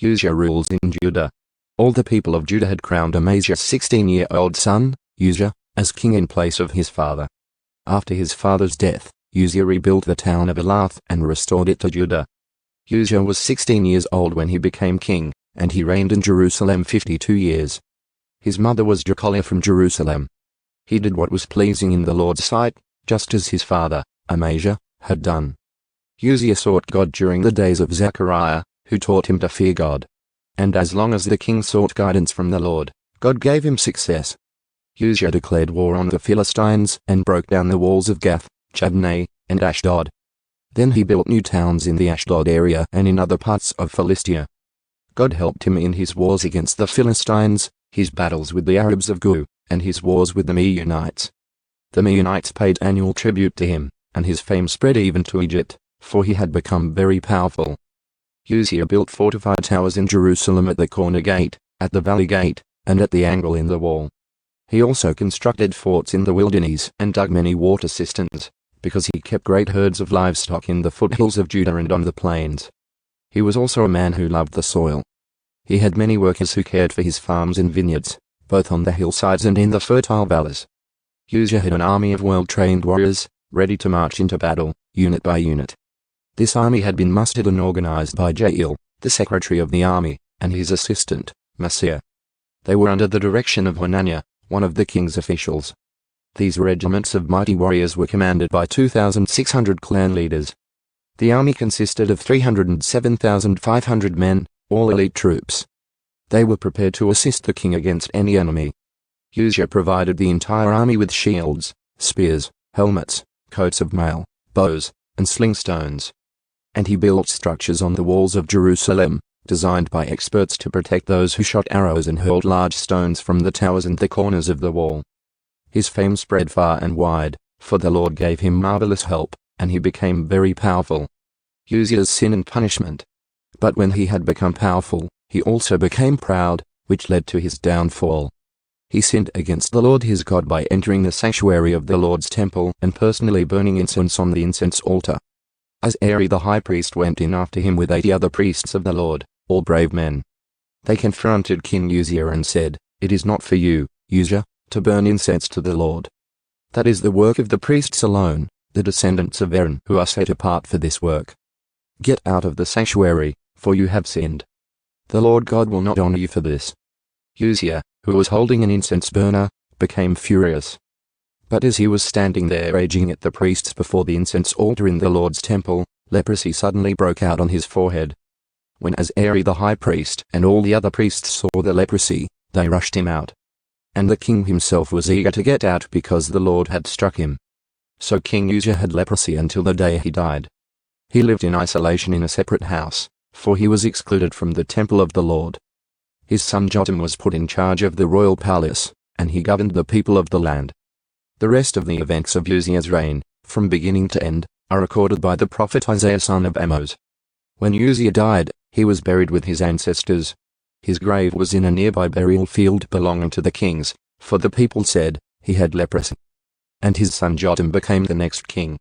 Uzziah rules in Judah. All the people of Judah had crowned Amaziah's 16-year-old son, Uzziah, as king in place of his father. After his father's death, Uzziah rebuilt the town of Elath and restored it to Judah. Uzziah was 16 years old when he became king, and he reigned in Jerusalem 52 years. His mother was Jecoliah from Jerusalem. He did what was pleasing in the Lord's sight, just as his father, Amaziah, had done. Uzziah sought God during the days of Zechariah, who taught him to fear God. And as long as the king sought guidance from the Lord, God gave him success. Uzziah declared war on the Philistines and broke down the walls of Gath, Jabneh, and Ashdod. Then he built new towns in the Ashdod area and in other parts of Philistia. God helped him in his wars against the Philistines, his battles with the Arabs of Gu, and his wars with the Meunites. The Meunites paid annual tribute to him, and his fame spread even to Egypt, for he had become very powerful. Uzziah built fortified towers in Jerusalem at the corner gate, at the valley gate, and at the angle in the wall. He also constructed forts in the wilderness and dug many water cisterns, because he kept great herds of livestock in the foothills of Judah and on the plains. He was also a man who loved the soil. He had many workers who cared for his farms and vineyards, both on the hillsides and in the fertile valleys. Uzziah had an army of well-trained warriors, ready to march into battle, unit by unit. This army had been mustered and organized by Jael, the secretary of the army, and his assistant, Maaseiah. They were under the direction of Hananiah, one of the king's officials. These regiments of mighty warriors were commanded by 2,600 clan leaders. The army consisted of 307,500 men, all elite troops. They were prepared to assist the king against any enemy. Uzziah provided the entire army with shields, spears, helmets, coats of mail, bows, and sling stones. And he built structures on the walls of Jerusalem, designed by experts to protect those who shot arrows and hurled large stones from the towers and the corners of the wall. His fame spread far and wide, for the Lord gave him marvelous help, and he became very powerful. Uzziah's sin and punishment. But when he had become powerful, he also became proud, which led to his downfall. He sinned against the Lord his God by entering the sanctuary of the Lord's temple and personally burning incense on the incense altar. As Eri the high priest went in after him with 80 other priests of the Lord, all brave men. They confronted King Uzziah and said, "It is not for you, Uzziah, to burn incense to the Lord. That is the work of the priests alone, the descendants of Aaron who are set apart for this work. Get out of the sanctuary, for you have sinned. The Lord God will not honor you for this." Uzziah, who was holding an incense burner, became furious. But as he was standing there raging at the priests before the incense altar in the Lord's temple, leprosy suddenly broke out on his forehead. When Eri the high priest and all the other priests saw the leprosy, they rushed him out. And the king himself was eager to get out because the Lord had struck him. So King Uzziah had leprosy until the day he died. He lived in isolation in a separate house, for he was excluded from the temple of the Lord. His son Jotham was put in charge of the royal palace, and he governed the people of the land. The rest of the events of Uzziah's reign, from beginning to end, are recorded by the prophet Isaiah son of Amoz. When Uzziah died, he was buried with his ancestors. His grave was in a nearby burial field belonging to the kings, for the people said, he had leprosy. And his son Jotham became the next king.